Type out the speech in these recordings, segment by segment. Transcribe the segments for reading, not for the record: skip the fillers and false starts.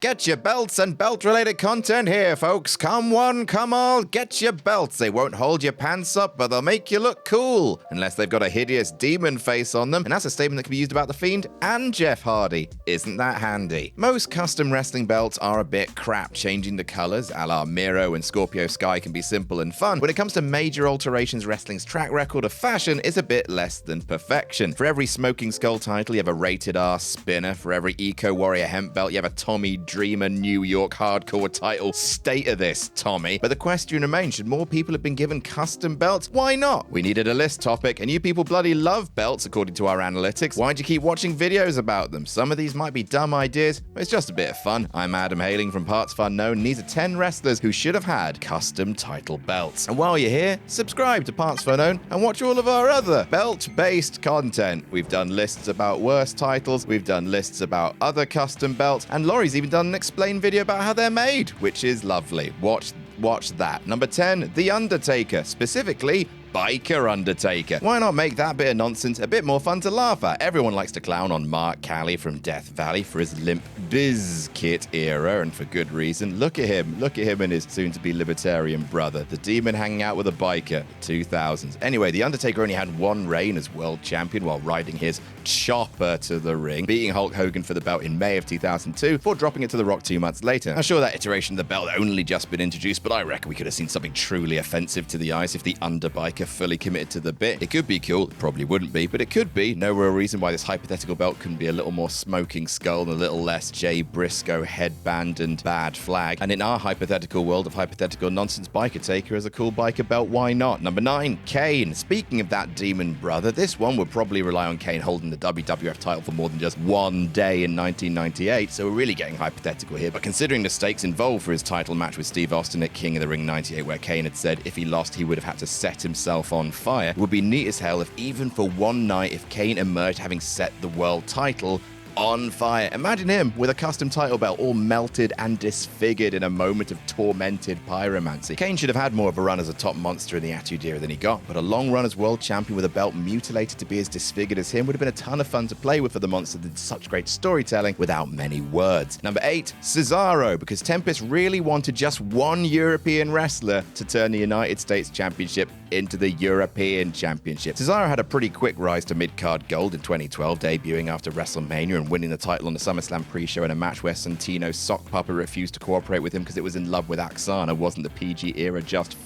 Get your belts and belt-related content here, folks. Come one, come all, get your belts. They won't hold your pants up, but they'll make you look cool. Unless they've got a hideous demon face on them. And that's a statement that can be used about The Fiend and Jeff Hardy. Isn't that handy? Most custom wrestling belts are a bit crap. Changing the colors, a la Miro and Scorpio Sky, can be simple and fun. When it comes to major alterations, wrestling's track record of fashion is a bit less than perfection. For every Smoking Skull title, you have a Rated R spinner. For every Eco Warrior hemp belt, you have a Tommy Dreamer New York hardcore title. State of this, Tommy. But the question remains, should more people have been given custom belts? Why not? We needed a list topic, and you people bloody love belts according to our analytics. Why'd you keep watching videos about them? Some of these might be dumb ideas, but it's just a bit of fun. I'm Adam hailing from partsFUNknown, and these are 10 wrestlers who should have had custom title belts. And while you're here, subscribe to partsFUNknown and watch all of our other belt-based content. We've done lists about worst titles, we've done lists about other custom belts, and Laurie's even done an explain video about how they're made, which is lovely. Watch that. Number 10, The Undertaker, specifically Biker Undertaker. Why not make that bit of nonsense a bit more fun to laugh at? Everyone likes to clown on Mark Callie from Death Valley for his Limp Bizkit era, and for good reason. Look at him and his soon-to-be libertarian brother, the demon hanging out with a biker, 2000s. Anyway, The Undertaker only had one reign as world champion while riding his chopper to the ring, beating Hulk Hogan for the belt in May of 2002, before dropping it to The Rock 2 months later. I'm sure that iteration of the belt had only just been introduced, but I reckon we could have seen something truly offensive to the eyes if the Underbiker fully committed to the bit. It could be cool, it probably wouldn't be, but it could be. No real reason why this hypothetical belt couldn't be a little more Smoking Skull and a little less Jay Briscoe headband and bad flag. And in our hypothetical world of hypothetical nonsense, Biker Taker is a cool biker belt, why not? Number 9, Kane. Speaking of that demon brother, this one would probably rely on Kane holding the WWF title for more than just one day in 1998, so we're really getting hypothetical here. But considering the stakes involved for his title match with Steve Austin at King of the Ring 98, where Kane had said if he lost he would have had to set himself on fire, it would be neat as hell if even for one night, if Kane emerged having set the world title on fire. Imagine him with a custom title belt all melted and disfigured in a moment of tormented pyromancy. Kane should have had more of a run as a top monster in the Attitude Era than he got, but a long run as world champion with a belt mutilated to be as disfigured as him would have been a ton of fun to play with for the monster that did such great storytelling without many words. Number 8, Cesaro, because Tempest really wanted just one European wrestler to turn the United States Championship into the European Championship. Cesaro had a pretty quick rise to mid-card gold in 2012, debuting after WrestleMania and winning the title on the SummerSlam pre-show in a match where Santino's sock puppet refused to cooperate with him because it was in love with Aksana. Wasn't the PG era just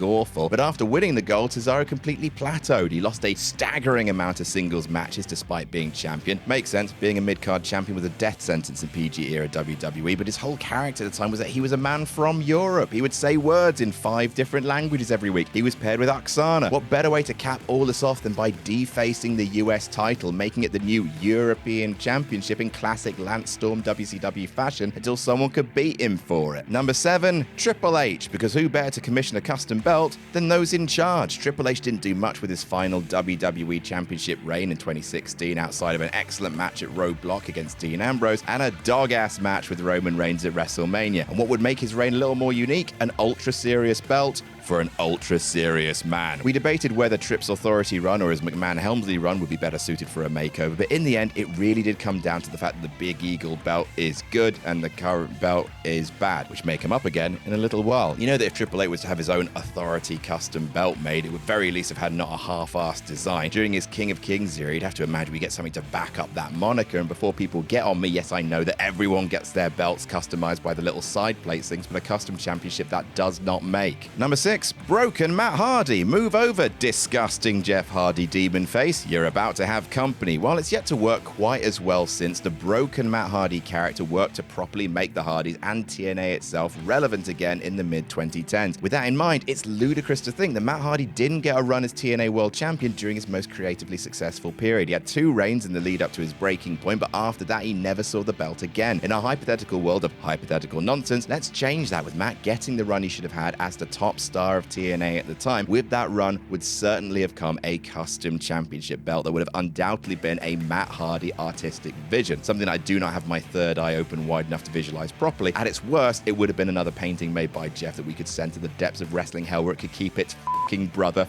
awful? But after winning the gold, Cesaro completely plateaued. He lost a staggering amount of singles matches despite being champion. Makes sense, being a mid-card champion was a death sentence in PG era WWE, but his whole character at the time was that he was a man from Europe. He would say words in 5 different languages every week. He was paired with Aksana. What better way to cap all this off than by defacing the US title, making it the new European Championship in classic Lance Storm WCW fashion until someone could beat him for it. Number 7, Triple H, because who better to commission a custom belt than those in charge? Triple H didn't do much with his final WWE Championship reign in 2016 outside of an excellent match at Roadblock against Dean Ambrose and a dog-ass match with Roman Reigns at WrestleMania. And what would make his reign a little more unique? An ultra-serious belt for an ultra-serious man. We debated whether Tripp's Authority run or his McMahon-Helmsley run would be better suited for a makeover, but in the end, it really did come down to the fact that the Big Eagle belt is good and the current belt is bad, which may come up again in a little while. You know that if Triple H was to have his own Authority custom belt made, it would very least have had not a half-assed design. During his King of Kings era, you'd have to imagine we get something to back up that moniker, and before people get on me, yes, I know that everyone gets their belts customized by the little side plates things, but a custom championship that does not make. Number 6, broken Matt Hardy. Move over, disgusting Jeff Hardy demon face. You're about to have company. While it's yet to work quite as well since, the broken Matt Hardy character worked to properly make the Hardys and TNA itself relevant again in the mid-2010s. With that in mind, it's ludicrous to think that Matt Hardy didn't get a run as TNA World Champion during his most creatively successful period. He had 2 reigns in the lead up to his breaking point, but after that he never saw the belt again. In our hypothetical world of hypothetical nonsense, let's change that with Matt getting the run he should have had as the top star of TNA at the time. With that run would certainly have come a custom championship belt that would have undoubtedly been a Matt Hardy artistic vision, something I do not have my third eye open wide enough to visualize properly. At its worst, it would have been another painting made by Jeff that we could send to the depths of wrestling hell where it could keep its fucking brother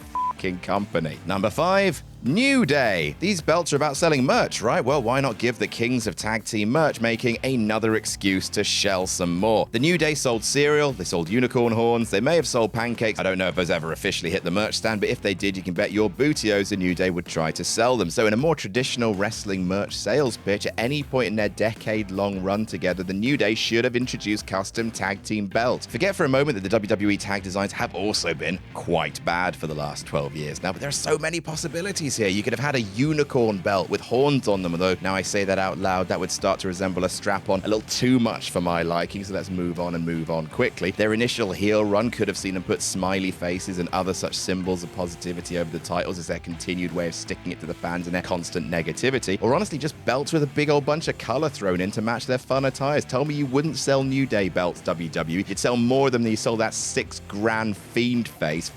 company. Number 5, New Day. These belts are about selling merch, right? Well, why not give the kings of tag team merch making another excuse to shell some more? The New Day sold cereal, they sold unicorn horns, they may have sold pancakes. I don't know if those ever officially hit the merch stand, but if they did, you can bet your bootios the New Day would try to sell them. So in a more traditional wrestling merch sales pitch, at any point in their decade-long run together, the New Day should have introduced custom tag team belts. Forget for a moment that the WWE tag designs have also been quite bad for the last 12 years now, but there are so many possibilities here. You could have had a unicorn belt with horns on them, although now I say that out loud, that would start to resemble a strap-on a little too much for my liking, so let's move on quickly. Their initial heel run could have seen them put smiley faces and other such symbols of positivity over the titles as their continued way of sticking it to the fans and their constant negativity, or honestly just belts with a big old bunch of color thrown in to match their fun attires. Tell me you wouldn't sell New Day belts, WWE. You'd sell more of them than you sold that $6,000 Fiend face.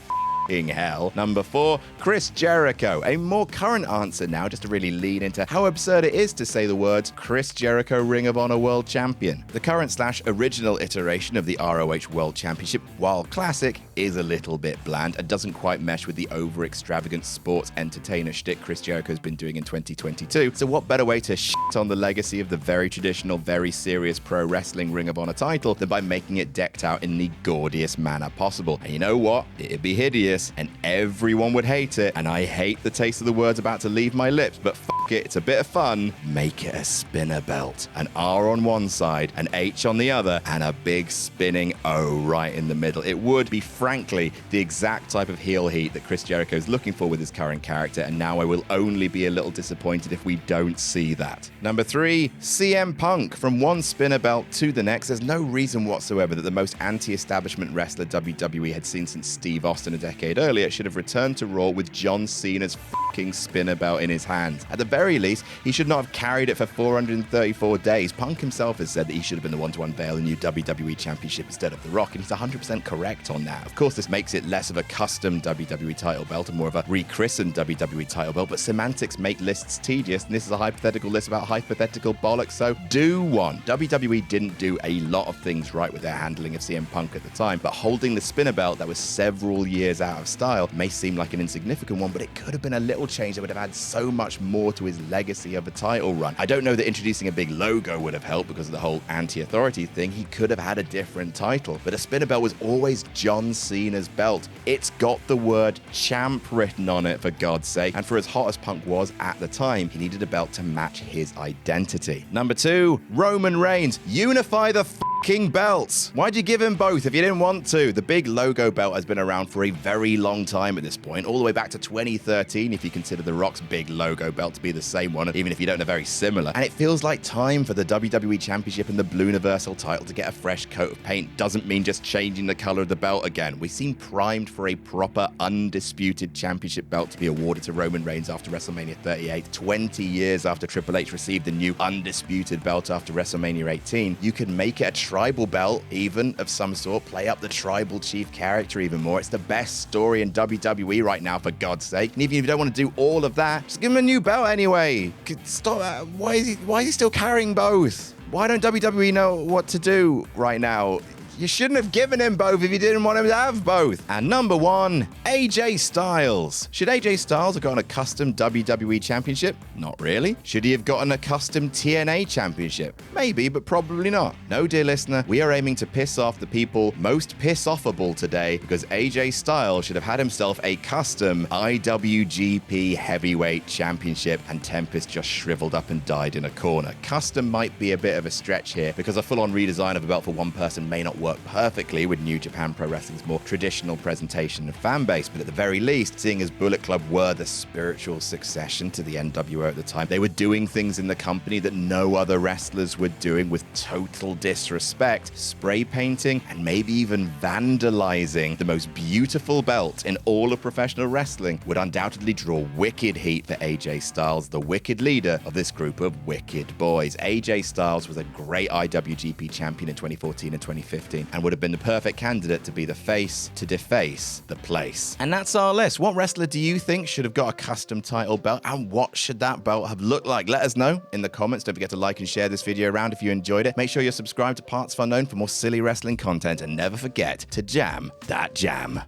Hell. Number 4, Chris Jericho. A more current answer now, just to really lean into how absurd it is to say the words Chris Jericho Ring of Honor World Champion. The current/original iteration of the ROH World Championship, while classic, is a little bit bland and doesn't quite mesh with the over-extravagant sports entertainer shtick Chris Jericho's been doing in 2022. So what better way to shit on the legacy of the very traditional, very serious pro wrestling Ring of Honor title than by making it decked out in the gaudiest manner possible? And you know what? It'd be hideous, and everyone would hate it, and I hate the taste of the words about to leave my lips, but f*** it, it's a bit of fun. Make it a spinner belt. An R on one side, an H on the other, and a big spinning O right in the middle. It would be, frankly, the exact type of heel heat that Chris Jericho is looking for with his current character, and now I will only be a little disappointed if we don't see that. Number 3, CM Punk. From one spinner belt to the next, there's no reason whatsoever that the most anti-establishment wrestler WWE had seen since Steve Austin a decade earlier should have returned to Raw with John Cena's fucking spinner belt in his hands. At the very least, he should not have carried it for 434 days. Punk himself has said that he should have been the one to unveil a new WWE Championship instead of The Rock, and he's 100% correct on that. Of course, this makes it less of a custom WWE title belt and more of a rechristened WWE title belt, but semantics make lists tedious, and this is a hypothetical list about hypothetical bollocks, so do one. WWE didn't do a lot of things right with their handling of CM Punk at the time, but holding the spinner belt that was several years out of style may seem like an insignificant one, but it could have been a little change that would have had so much more to his legacy of a title run. I don't know that introducing a big logo would have helped because of the whole anti-authority thing. He could have had a different title, but a spinner belt was always John Cena's belt. It's got the word champ written on it, for God's sake, and for as hot as Punk was at the time, he needed a belt to match his identity. Number 2, Roman Reigns. Unify the fucking belts. Why'd you give him both if you didn't want to? The big logo belt has been around for a very long time at this point, all the way back to 2013 if you consider The Rock's big logo belt to be the same one, even if you don't know, very similar. And it feels like time for the WWE Championship and the Blue Universal title to get a fresh coat of paint. Doesn't mean just changing the color of the belt again. We seem primed for a proper undisputed championship belt to be awarded to Roman Reigns after WrestleMania 38, 20 years after Triple H received the new undisputed belt after WrestleMania 18. You could make it a tribal belt even of some sort, play up the tribal chief character even more. It's the best story in WWE right now, for God's sake. And even if you don't want to do all of that, just give him a new belt anyway. Stop. Why is he still carrying both? Why don't WWE know what to do right now? You shouldn't have given him both if you didn't want him to have both. And number 1, AJ Styles. Should AJ Styles have gotten a custom WWE Championship? Not really. Should he have gotten a custom TNA Championship? Maybe, but probably not. No, dear listener, we are aiming to piss off the people most piss-offable today because AJ Styles should have had himself a custom IWGP Heavyweight Championship, and Tempest just shriveled up and died in a corner. Custom might be a bit of a stretch here because a full-on redesign of a belt for one person may not work perfectly with New Japan Pro Wrestling's more traditional presentation and fan base, but at the very least, seeing as Bullet Club were the spiritual succession to the NWO at the time, they were doing things in the company that no other wrestlers were doing with total disrespect, spray painting, and maybe even vandalizing the most beautiful belt in all of professional wrestling would undoubtedly draw wicked heat for AJ Styles, the wicked leader of this group of wicked boys. AJ Styles was a great IWGP champion in 2014 and 2015, and would have been the perfect candidate to be the face to deface the place. And that's our list. What wrestler do you think should have got a custom title belt, and what should that belt have looked like? Let us know in the comments. Don't forget to like and share this video around if you enjoyed it. Make sure you're subscribed to partsFUNknown for more silly wrestling content, and never forget to jam that jam.